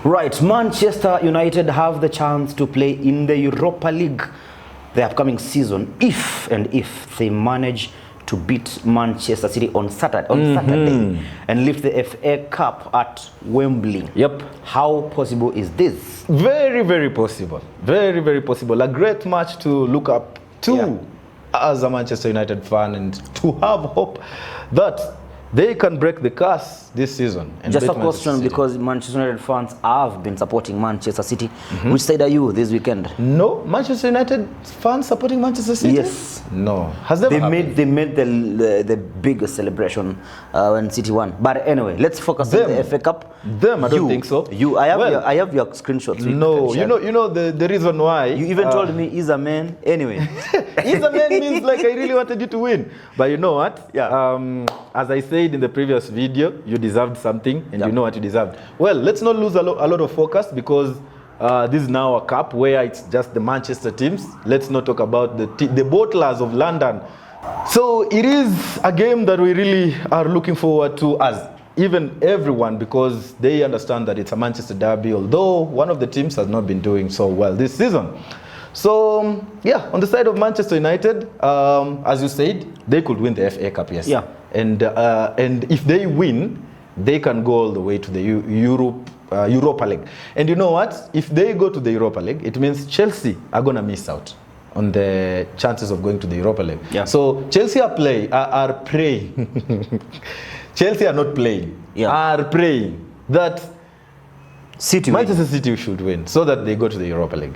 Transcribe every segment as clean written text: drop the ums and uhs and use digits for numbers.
Right, Manchester United have the chance to play in the Europa League the upcoming season if they manage to beat Manchester City on Saturday and lift the FA Cup at Wembley. Yep. How possible is this? Very, very possible. Very, very possible. A great match to look up to as a Manchester United fan and to have hope that they can break the curse this season. And just a question, because Manchester United fans have been supporting Manchester City. Which side are you this weekend? No, Manchester United fans supporting Manchester City? Yes. No. Has that they made the biggest celebration when City won. But anyway, let's focus on the FA Cup. I don't think so. I have your screenshots. No, you know the reason why. You even told me he's a man. Anyway, he's a man means like I really wanted you to win. But you know what? Yeah. As I said in the previous video, you deserved something, and you know what you deserved. Well, let's not lose a lot of focus, because this is now a cup where it's just the Manchester teams. Let's not talk about the bottlers of London. So it is a game that we really are looking forward to, as even everyone, because they understand that it's a Manchester derby, although one of the teams has not been doing so well this season. So yeah, on the side of Manchester United, as you said, they could win the FA Cup, yes. Yeah. And if they win, they can go all the way to the Europa League. And you know what? If they go to the Europa League, it means Chelsea are gonna miss out on the chances of going to the Europa League. Yeah. So Chelsea are praying. Chelsea are not playing. Yeah. Are praying that Manchester City should win so that they go to the Europa League.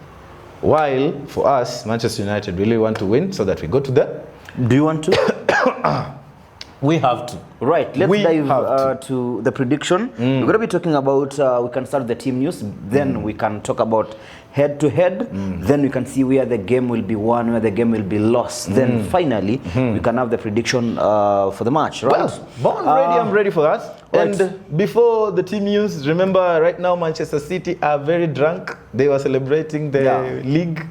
While for us, Manchester United really want to win so that we go to the. Do you want to? We have to. Right, let's dive to the prediction. We're going to be talking about, we can start the team news, then we can talk about head-to-head, then we can see where the game will be won, where the game will be lost. Then finally, we can have the prediction for the match, right? Well, I'm ready for that. Right. And before the team news, remember right now Manchester City are very drunk. They were celebrating the league,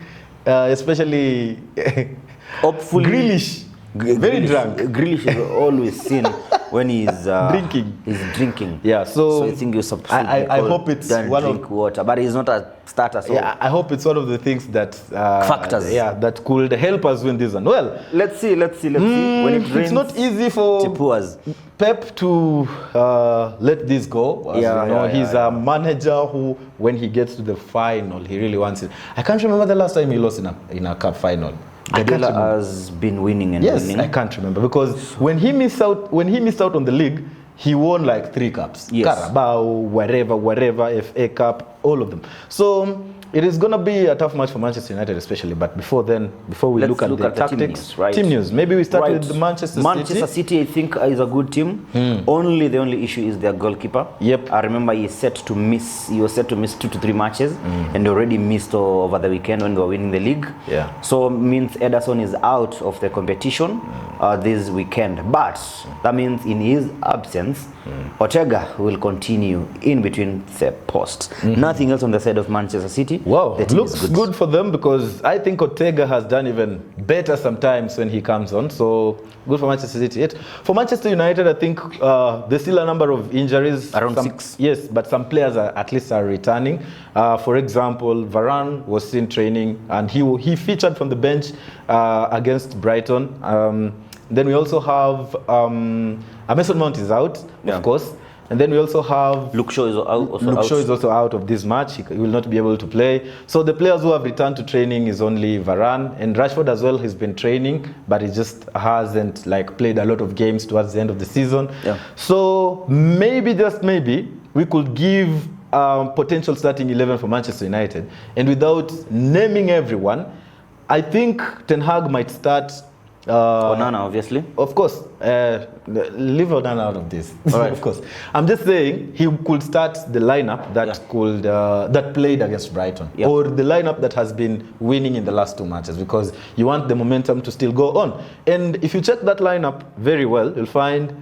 especially hopefully Grealish. Very drunk. Grealish is always seen when he's drinking. He's drinking. Yeah, so I think you're supposed I hope it's one drink water, but he's not a starter. So yeah, I hope it's one of the things that factors. That could help us win this one. Well, let's see. When it rains, it's not easy for Pep to let this go. He's a manager who, when he gets to the final, he really wants it. I can't remember the last time he lost in a cup final. Guardiola has been winning and winning. Yes, I can't remember, because when he missed out on the league, he won like 3 cups. Yes. Carabao, wherever, FA Cup, all of them. So it is going to be a tough match for Manchester United especially. But before we look at the tactics, team news. Maybe we start with the Manchester City, I think, is a good team. The only issue is their goalkeeper. Yep. I remember he was set to miss 2 to 3 matches, and already missed over the weekend when they were winning the league. Yeah. So means Ederson is out of the competition this weekend. But that means in his absence, Ortega will continue in between the posts. Nothing else on the side of Manchester City. Wow, it looks good for them, because I think Ortega has done even better sometimes when he comes on. So good for Manchester City. For Manchester United, I think there's still a number of injuries. Around 6. Yes, but some players at least are returning. For example, Varane was seen training, and he featured from the bench against Brighton. Then we also have Mason Mount is out, of course. And then we also have Luke Shaw is also out of this match. He will not be able to play. So the players who have returned to training is only Varane, and Rashford as well has been training, but he just hasn't played a lot of games towards the end of the season. Yeah. So maybe, just maybe, we could give potential starting 11 for Manchester United. And without naming everyone, I think Ten Hag might start Onana, obviously. Of course. Leave Onana out of this. All right. Of course. I'm just saying he could start the lineup that played against Brighton, or the lineup that has been winning in the last 2 matches, because you want the momentum to still go on. And if you check that lineup very well, you'll find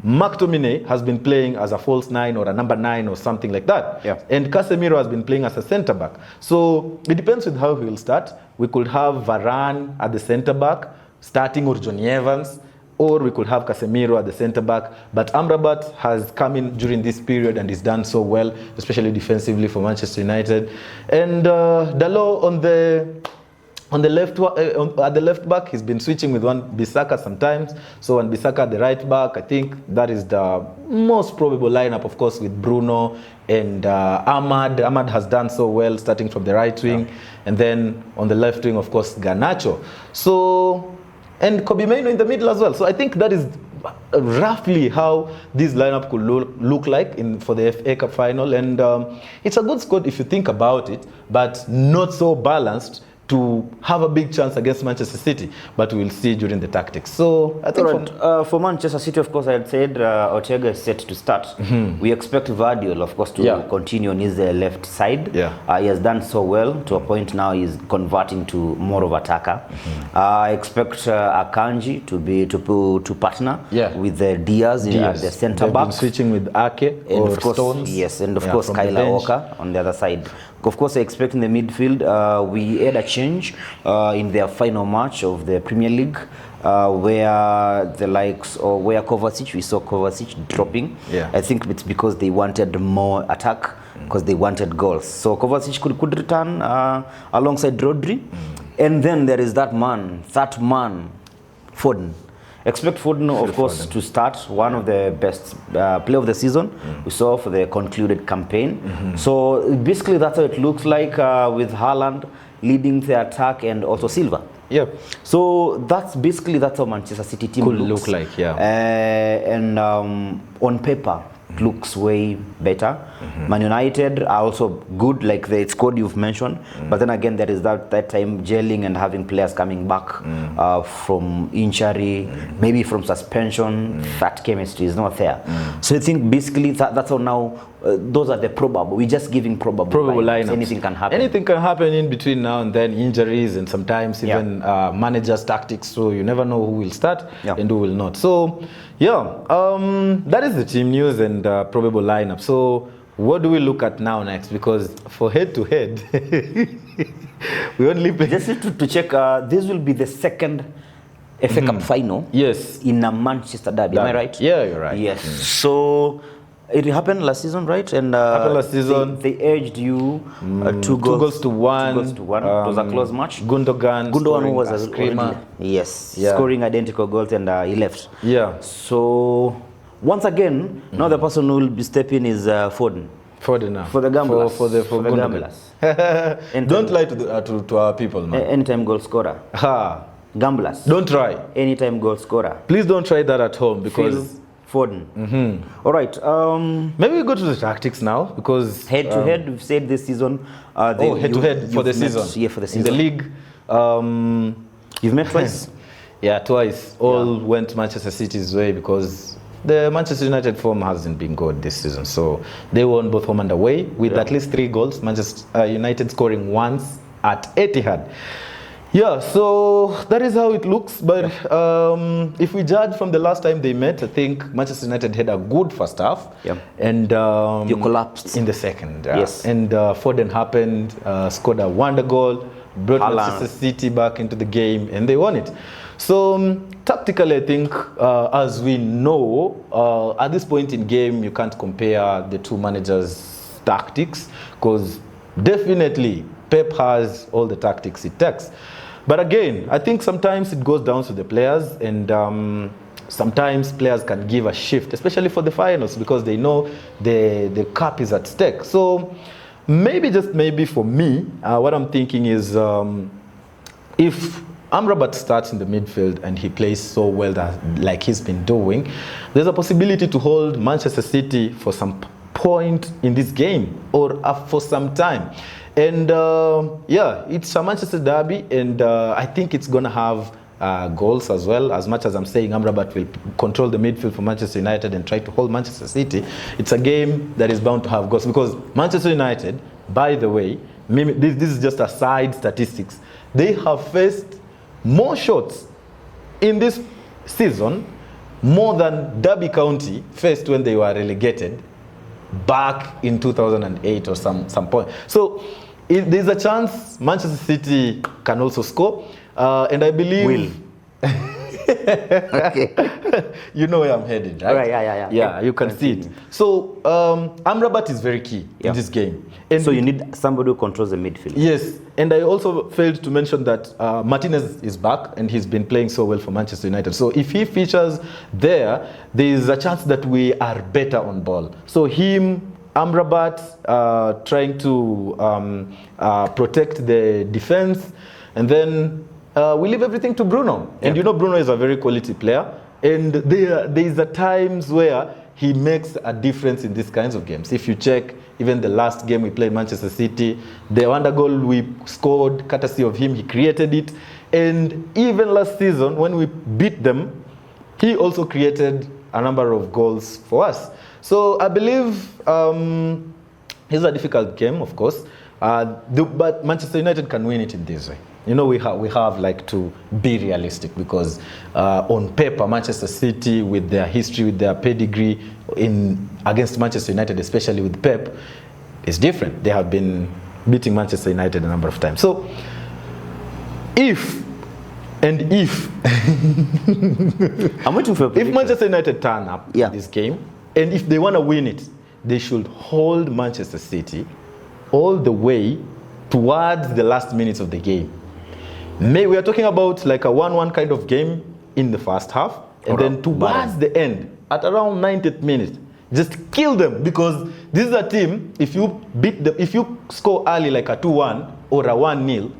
McTominay has been playing as a false 9 or a number 9 or something like that. Yeah. And Casemiro has been playing as a centre-back. So it depends with how he will start. We could have Varane at the centre-back, starting, or Johnny Evans. or we could have Casemiro at the centre back. But Amrabat has come in during this period and he's done so well, especially defensively for Manchester United. And Dalot at the left back, he's been switching with Wan-Bissaka sometimes. So Wan-Bissaka at the right back, I think that is the most probable lineup, of course, with Bruno and Ahmad. Ahmad has done so well, starting from the right wing. And then on the left wing, of course, Garnacho. So, and Kobe Mainoo in the middle as well. So I think that is roughly how this lineup could look like for the FA Cup final. And it's a good squad if you think about it, but not so balanced to have a big chance against Manchester City, but we'll see during the tactics. So I think for Manchester City, of course, I had said Ortega is set to start. We expect Vardiol, of course, to continue on his left side. He has done so well to a point now he's converting to more of attacker. I expect Akanji to partner with Diaz at the centre back. Switching with Ake or of course, Stones. Yes, and of course Kyle Walker on the other side. Of course, I expect in the midfield, we had a change in their final match of the Premier League, where where Kovacic, we saw Kovacic dropping. I think it's because they wanted more attack, because they wanted goals. So Kovacic could return alongside Rodri. And then there is that man, Foden. Expect Foden, of course, to start, one of the best play of the season we saw for the concluded campaign. So basically that's how it looks like with Haaland leading the attack and also Silva. So that's how Manchester City team could look like. And on paper, it looks way better. Man United are also good, like the squad you've mentioned, but then again there is that time gelling and having players coming back from injury, maybe from suspension. That chemistry is not there. So I think basically that's how now those are the probable. We're just giving probable lineups. Anything can happen. Anything can happen in between now and then, injuries and sometimes even managers' tactics. So you never know who will start and who will not. So that is the team news and probable lineup. So what do we look at now next? Because for head-to-head, we only just to check. This will be the second FA Cup final. In a Manchester derby. Am I right? Yeah, you're right. Yes. So it happened last season, right? And happened last season. They edged you 2 goals to 1. 2 goals to 1. It was a close match. Gundogan was a screamer. Scoring identical goals, and he left. So once again, now the person who will be stepping is Foden. Now. For the gamblers. For the gamblers. Don't lie to our people, man. Anytime goal scorer. Gamblers. Don't try. Anytime goal scorer. Please don't try that at home because Foden. All right. Maybe we go to the tactics now because head-to-head, we've said this season. Head-to-head for the season. Yeah, for the season. In the league, you've met twice. Twice. All went Manchester City's way because the Manchester United form hasn't been good this season. So they won both home and away with at least 3 goals. Manchester United scoring once at Etihad. So that is how it looks. But if we judge from the last time they met, I think Manchester United had a good first half. And you collapsed in the second. And Foden happened, scored a wonder goal, brought Manchester City back into the game, and they won it. So tactically, I think, as we know, at this point in game, you can't compare the two managers' tactics because definitely Pep has all the tactics it takes. But again, I think sometimes it goes down to the players, and sometimes players can give a shift, especially for the finals, because they know the cup is at stake. So maybe, just maybe for me, what I'm thinking is if Amrabat starts in the midfield and he plays so well like he's been doing, there's a possibility to hold Manchester City for some point in this game or for some time. And it's a Manchester derby, and I think it's going to have goals as well. As much as I'm saying Amrabat will control the midfield for Manchester United and try to hold Manchester City, it's a game that is bound to have goals because Manchester United, by the way, this is just a side statistics, they have faced more shots in this season, more than Derby County faced when they were relegated back in 2008 or some point. So there's a chance Manchester City can also score, and I believe Okay. You know where I'm headed, right? Right, yeah. Yeah, you can see it. So Amrabat is very key in this game. And so you need somebody who controls the midfield. Yes, and I also failed to mention that Martinez is back and he's been playing so well for Manchester United. So if he features there is a chance that we are better on ball. So him, Amrabat trying to protect the defense, and then we leave everything to Bruno. And you know Bruno is a very quality player, and there is a times where he makes a difference in these kinds of games. If you check even the last game we played Manchester City, the wonder goal we scored courtesy of him, he created it. And even last season when we beat them, he also created a number of goals for us. So I believe it's a difficult game, of course, but Manchester United can win it in this way. You know, we have like to be realistic, because on paper, Manchester City, with their history, with their pedigree against Manchester United, especially with Pep, is different. They have been beating Manchester United a number of times. So, if I'm waiting for if Manchester United turn up in this game, and if they want to win it, they should hold Manchester City all the way towards the last minutes of the game. We are talking about like a 1-1 kind of game in the first half, and then towards the end, at around 90th minute, just kill them, because this is a team, if you beat them, if you score early like a 2-1 or a 1-0,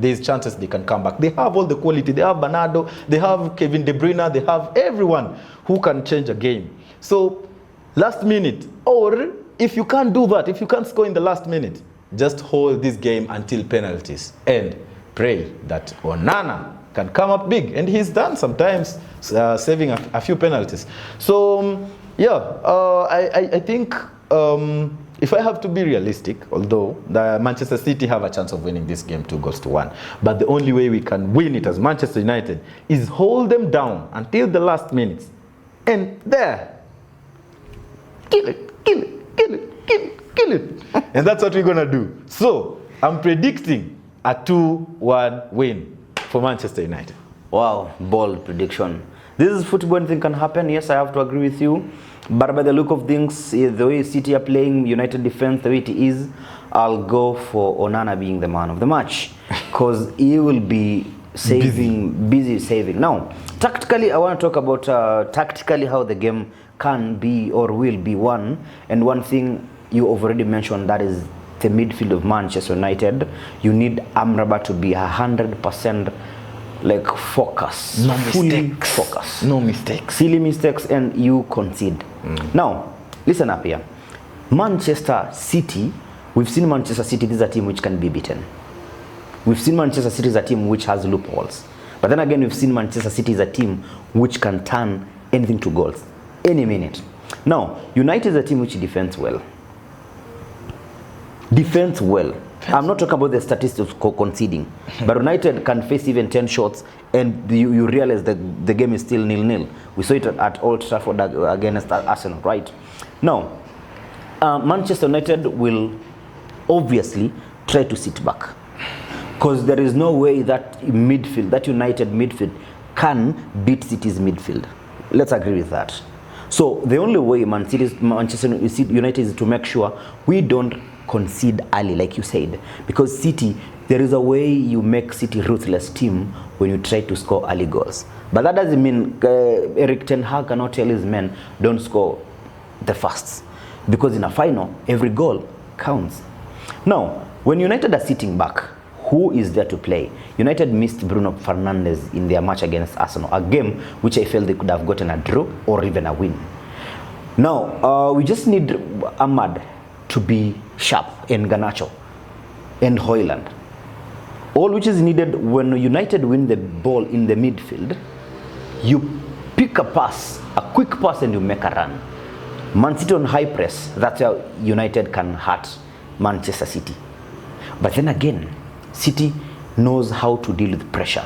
there's chances they can come back. They have all the quality. They have Bernardo, they have Kevin De Bruyne, they have everyone who can change a game. So last minute, or if you can't do that, if you can't score in the last minute, just hold this game until penalties and pray that Onana can come up big, and he's done sometimes, saving a few penalties. So I think if I have to be realistic, although the Manchester City have a chance of winning this game 2-1, but the only way we can win it as Manchester United is hold them down until the last minutes, and there, kill it. And that's what we're gonna do. So I'm predicting a 2-1 win for Manchester United. Wow, bold prediction. This is football, anything can happen. Yes, I have to agree with you. But by the look of things, the way City are playing, United defense, the way it is, I'll go for Onana being the man of the match, because he will be busy saving. Now, tactically, I want to talk about tactically how the game can be or will be won. And one thing you already mentioned, that is the midfield of Manchester United. You need Amrabat to be 100% like focus. No mistakes. Focus. No mistakes. Silly mistakes, and you concede. Now, listen up here. Manchester City, we've seen Manchester City, this is a team which can be beaten. We've seen Manchester City is a team which has loopholes. But then again, we've seen Manchester City is a team which can turn anything to goals any minute. Now, United is a team which defends well. Defends well. I'm not talking about the statistics of conceding, but United can face even 10 shots and you realize that the game is still 0-0. We saw it at Old Trafford against Arsenal, right? Now, Manchester United will obviously try to sit back, because there is no way that midfield, that United midfield, can beat City's midfield. Let's agree with that. So the only way Manchester United is to make sure we don't concede early, like you said, because City, there is a way you make City ruthless team when you try to score early goals. But that doesn't mean Erik ten Hag cannot tell his men don't score the firsts, because in a final every goal counts. Now, when United are sitting back, who is there to play? United missed Bruno Fernandes in their match against Arsenal, a game which I felt they could have gotten a draw or even a win. Now, we just need Ahmad to be sharp, and Garnacho and Højlund. All which is needed when United win the ball in the midfield, you pick a pass, a quick pass, and you make a run. Man City on high press, that's how United can hurt Manchester City. But then again, City knows how to deal with pressure.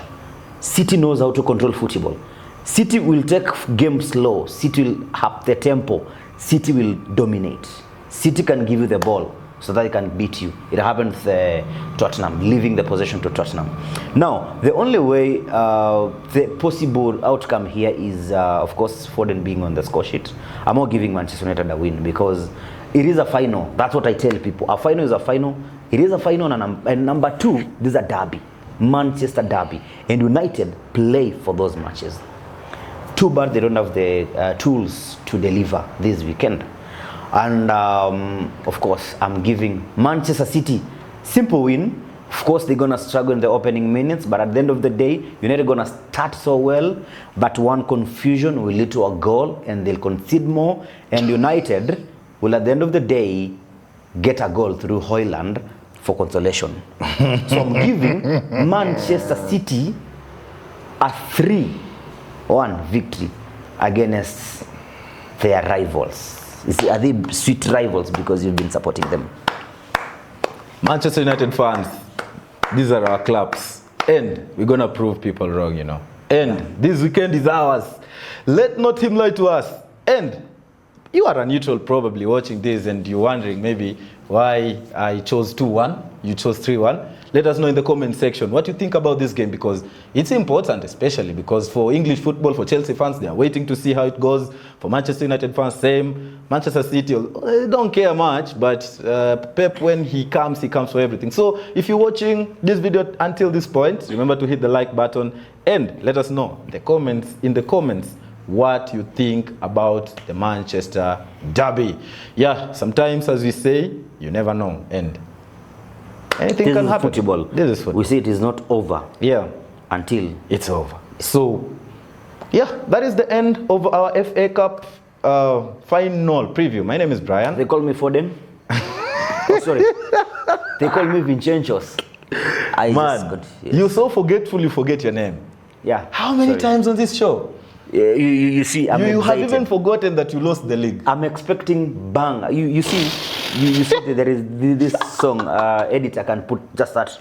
City knows how to control football. City will take game slow. City will up the tempo. City will dominate. City can give you the ball so that they can beat you. It happened with Tottenham, leaving the possession to Tottenham. Now, the only way, the possible outcome here is, of course, Foden being on the score sheet. I'm not giving Manchester United a win because it is a final. That's what I tell people. A final is a final. It is a final, and number two, this is a derby. Manchester derby. And United play for those matches. Too bad they don't have the tools to deliver this weekend. And of course, I'm giving Manchester City simple win. Of course, they're gonna struggle in the opening minutes, but at the end of the day, United gonna start so well, but one confusion will lead to a goal, and they'll concede more. And United will, at the end of the day, get a goal through Højlund for consolation. So I'm giving Manchester City a 3-1 victory against their rivals. Are they sweet rivals because you've been supporting them? Manchester United fans, these are our clubs. And we're going to prove people wrong, you know. And this weekend is ours. Let not him lie to us. And you are a neutral probably watching this and you're wondering maybe why I chose 2-1, you chose 3-1. Let us know in the comment section what you think about this game, because it's important, especially because for English football, for Chelsea fans, they are waiting to see how it goes. For Manchester United fans, same. Manchester City, they don't care much, but Pep, when he comes for everything. So if you're watching this video until this point, remember to hit the like button and let us know in the comments what you think about the Manchester derby. Yeah, sometimes, as we say, you never know, and anything can happen. Football. This is football. We say it is not over. Yeah. Until it's over. So, yeah, that is the end of our FA Cup final preview. My name is Brian. They call me Foden. Oh, sorry. They call me Vincentos. Man, you're so forgetful, you forget your name. Yeah. How many times on this show? You see, you have even forgotten that you lost the league. I'm expecting bang. You see, you see that there is this song. Editor can put just that.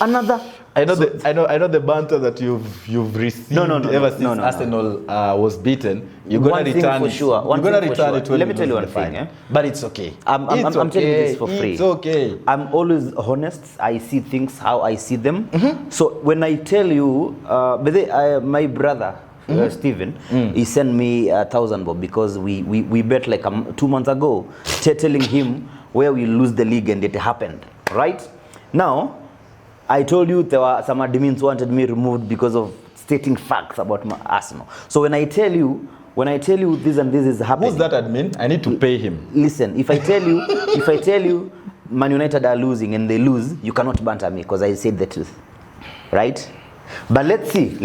Another. I know the banter that you've received ever since Arsenal was beaten. You're gonna return it. Sure. You're gonna return it. Let me tell you one thing. But it's okay. I'm telling you this for free. It's okay. I'm always honest. I see things how I see them. So when I tell you, my brother. Stephen, he sent me 1,000 bob because we bet like 2 months ago, telling him where we lose the league, and it happened. Right now, I told you there were some admins wanted me removed because of stating facts about my Arsenal. So when I tell you this and this is happening, who's that admin? I need to pay him. Listen, if I tell you, Man United are losing and they lose, you cannot banter me because I said the truth, right? But let's see.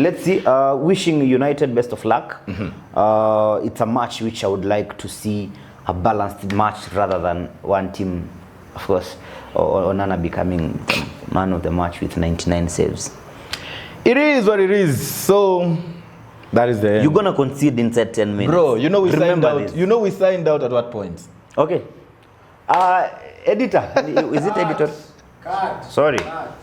Wishing United best of luck. It's a match which I would like to see a balanced match rather than one team, of course, Onana becoming man of the match with 99 saves. It is what it is. So that is the end. You're gonna concede inside 10 minutes. Bro, you know we signed out. This. You know we signed out at what point? Okay. Editor. Is it editor? Cut. Sorry. Cut.